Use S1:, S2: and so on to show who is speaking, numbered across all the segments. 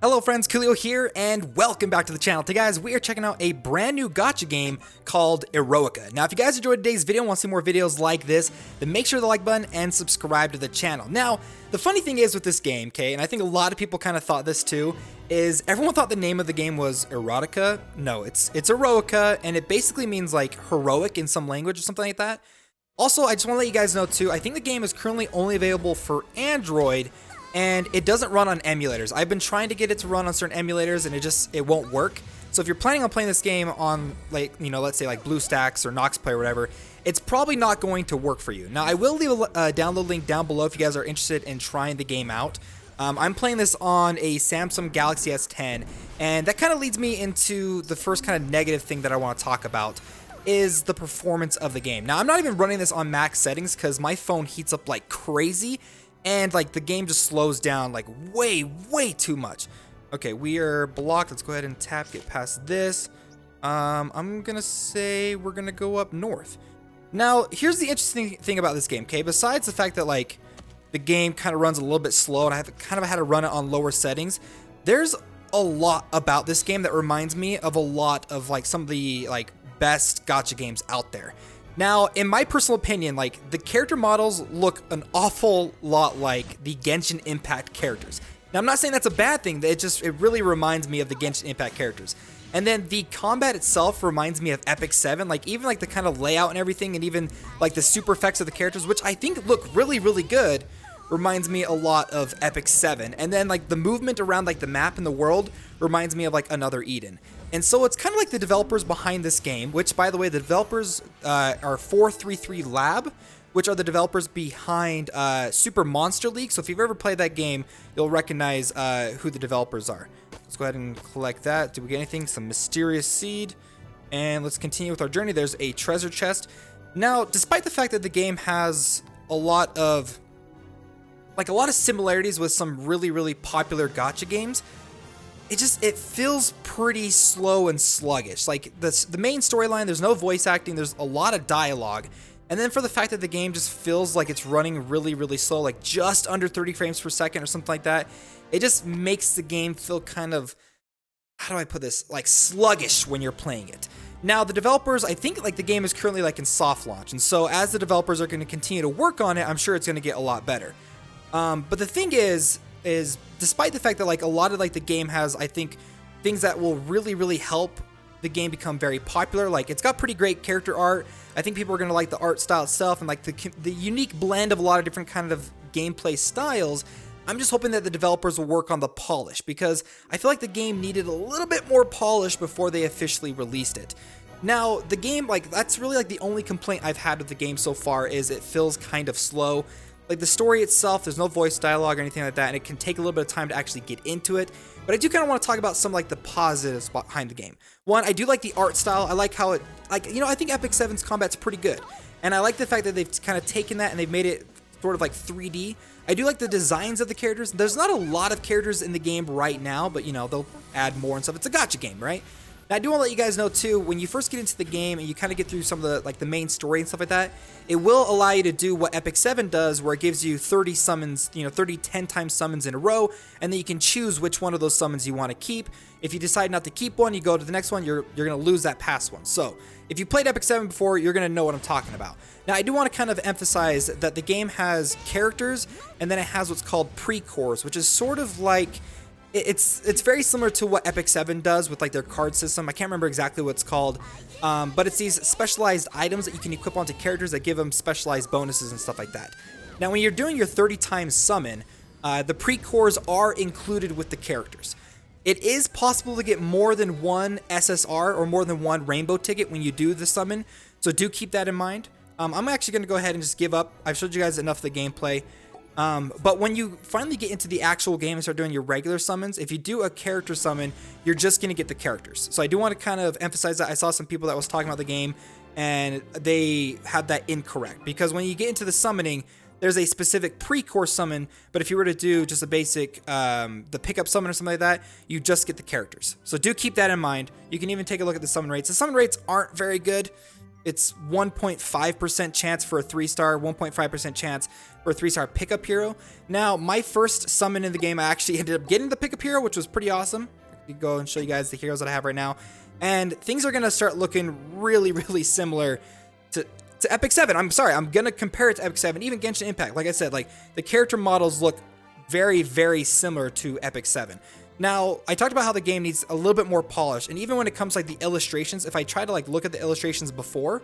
S1: Hello friends, Koolio here, and welcome back to the channel. Today guys, we are checking out a brand new gacha game called EROICA. Now if you guys enjoyed today's video and want to see more videos like this, then make sure to like button and subscribe to the channel. Now, the funny thing is with this game, okay, and I think a lot of people kind of thought this too, is everyone thought the name of the game was erotica. No, it's EROICA, and it basically means like heroic in some language or something like that. Also, I just want to let you guys know too, I think the game is currently only available for Android, and it doesn't run on emulators. I've been trying to get it to run on certain emulators and it won't work. So if you're planning on playing this game on, like, you know, let's say like BlueStacks or Nox Play or whatever, it's probably not going to work for you. Now I will leave a download link down below if you guys are interested in trying the game out. I'm playing this on a Samsung Galaxy S10, and that kind of leads me into the first kind of negative thing that I want to talk about is the performance of the game. Now I'm not even running this on max settings because my phone heats up like crazy. And like the game just slows down like way too much. Okay, we are blocked. Let's go ahead and tap, get past this. I'm gonna say we're gonna go up north. Now, here's the interesting thing about this game, okay? Besides the fact that like the game kind of runs a little bit slow and I have kind of had to run it on lower settings, there's a lot about this game that reminds me of a lot of like some of the like best gacha games out there. Now, in my personal opinion, like, the character models look an awful lot like the Genshin Impact characters. Now, I'm not saying that's a bad thing, it really reminds me of the Genshin Impact characters. And then the combat itself reminds me of Epic 7, like, even like the kind of layout and everything, and even like the super effects of the characters, which I think look really good, reminds me a lot of Epic 7. And then like the movement around like the map and the world reminds me of like another Eden. And so it's kind of like the developers behind this game, which, by the way, the developers are 433 Lab, which are the developers behind Super Monster League. So if you've ever played that game, you'll recognize who the developers are. Let's go ahead and collect that. Did we get anything? Some mysterious seed. And let's continue with our journey. There's a treasure chest. Now, despite the fact that the game has a lot of similarities with some really popular gacha games, it feels pretty slow and sluggish. Like the main storyline, there's no voice acting, there's a lot of dialogue. And then for the fact that the game just feels like it's running really slow, like just under 30 frames per second or something like that, it just makes the game feel kind of, how do I put this, like sluggish when you're playing it. Now the developers, I think like the game is currently like in soft launch, and so as the developers are going to continue to work on it, I'm sure it's going to get a lot better. But the thing is despite the fact that like a lot of like the game has, I think, things that will really help the game become very popular. Like it's got pretty great character art. I think people are going to like the art style itself and like the unique blend of a lot of different kind of gameplay styles. I'm just hoping that the developers will work on the polish, because I feel like the game needed a little bit more polish before they officially released it. Now, the game, like, that's really like the only complaint I've had with the game so far, is it feels kind of slow. Like the story itself, there's no voice dialogue or anything like that, and it can take a little bit of time to actually get into it. But I do kind of want to talk about some like the positives behind the game. One, I do like the art style. I like how it, like, you know, I think Epic 7's combat's pretty good. And I like the fact that they've kind of taken that and they've made it sort of like 3D. I do like the designs of the characters. There's not a lot of characters in the game right now, but you know, they'll add more and stuff. It's a gacha game, right? Now, I do want to let you guys know too, when you first get into the game and you kind of get through some of the like the main story and stuff like that, it will allow you to do what Epic 7 does, where it gives you 30 summons, you know, 30 10 times summons in a row, and then you can choose which one of those summons you want to keep. If you decide not to keep one, you go to the next one, you're going to lose that past one. So if you played Epic 7 before, you're going to know what I'm talking about. Now, I do want to kind of emphasize that the game has characters, and then it has what's called pre-cores, which is sort of like, it's very similar to what Epic 7 does with like their card system. I can't remember exactly what it's called, but it's these specialized items that you can equip onto characters that give them specialized bonuses and stuff like that. Now, when you're doing your 30 times summon, the pre-cores are included with the characters. It is possible to get more than one SSR or more than one rainbow ticket when you do the summon, so do keep that in mind. I'm actually going to go ahead and just give up. I've showed you guys enough of the gameplay. But when you finally get into the actual game and start doing your regular summons, if you do a character summon, you're just going to get the characters. So I do want to kind of emphasize that. I saw some people that was talking about the game and they had that incorrect, because when you get into the summoning, there's a specific pre-core summon, but if you were to do just a basic, the pickup summon or something like that, you just get the characters. So do keep that in mind. You can even take a look at the summon rates. The summon rates aren't very good. it's 1.5% chance for a 3-star, 1.5% chance for a 3-star pickup hero. Now, my first summon in the game, I actually ended up getting the pickup hero, which was pretty awesome. I could go and show you guys the heroes that I have right now. And things are going to start looking really, really similar to Epic 7. I'm sorry, I'm going to compare it to Epic 7, even Genshin Impact. Like I said, like the character models look very, very similar to Epic 7. Now, I talked about how the game needs a little bit more polish, and even when it comes to like the illustrations, if I try to like look at the illustrations before,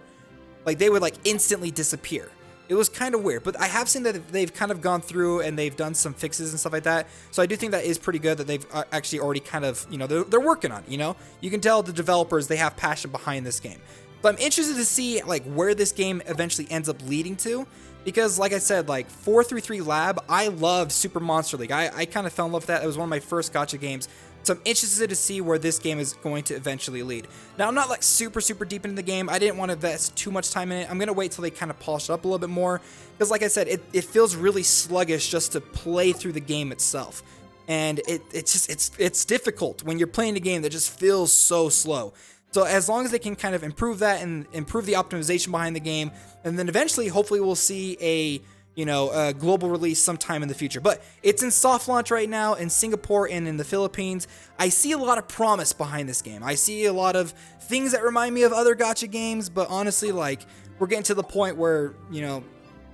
S1: like they would like instantly disappear. It was kind of weird, but I have seen that they've kind of gone through and they've done some fixes and stuff like that. So I do think that is pretty good that they've actually already kind of, you know, they're working on it, you know? You can tell the developers, they have passion behind this game. But I'm interested to see like where this game eventually ends up leading to. Because like I said, like 433 Lab, I love Super Monster League. I kind of fell in love with that. It was one of my first gacha games. So I'm interested to see where this game is going to eventually lead. Now, I'm not like super deep into the game. I didn't want to invest too much time in it. I'm going to wait till they kind of polish it up a little bit more. Because like I said, it feels really sluggish just to play through the game itself. And it's difficult when you're playing a game that just feels so slow. So as long as they can kind of improve that and improve the optimization behind the game, and then eventually, hopefully, we'll see a global release sometime in the future. But it's in soft launch right now in Singapore and in the Philippines. I see a lot of promise behind this game. I see a lot of things that remind me of other gacha games, but honestly, like we're getting to the point where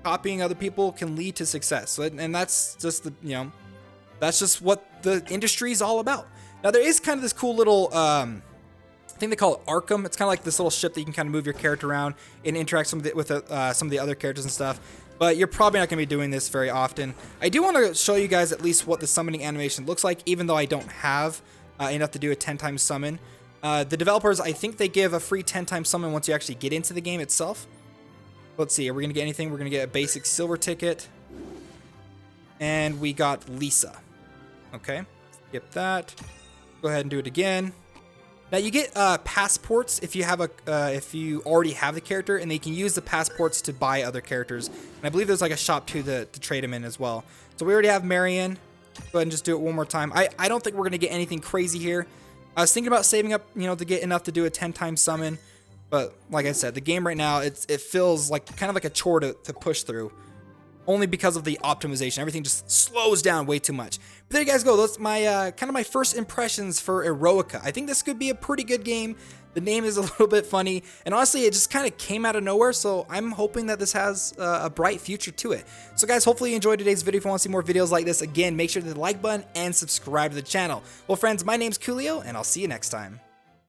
S1: copying other people can lead to success. And that's just that's just what the industry is all about. Now there is kind of this cool little I think they call it Arkham. It's kind of like this little ship that you can kind of move your character around and interact with some of the other characters and stuff. But you're probably not going to be doing this very often. I do want to show you guys at least what the summoning animation looks like, even though I don't have enough to do a 10-time summon. The developers, I think they give a free 10-time summon once you actually get into the game itself. Let's see, are we going to get anything? We're going to get a basic silver ticket. And we got Lisa. Okay, skip that. Go ahead and do it again. Now you get passports if you have if you already have the character, and they can use the passports to buy other characters. And I believe there's like a shop too to trade them in as well. So we already have Marion. Go ahead and just do it one more time. I don't think we're gonna get anything crazy here. I was thinking about saving up, to get enough to do a 10-time summon, but like I said, the game right now it feels like kind of like a chore to push through. Only because of the optimization. Everything just slows down way too much. But there you guys go. That's my kind of my first impressions for EROICA. I think this could be a pretty good game. The name is a little bit funny, and honestly, it just kind of came out of nowhere, so I'm hoping that this has a bright future to it. So guys, hopefully you enjoyed today's video. If you want to see more videos like this, again, make sure to hit the like button and subscribe to the channel. Well, friends, my name's Koolio, and I'll see you next time.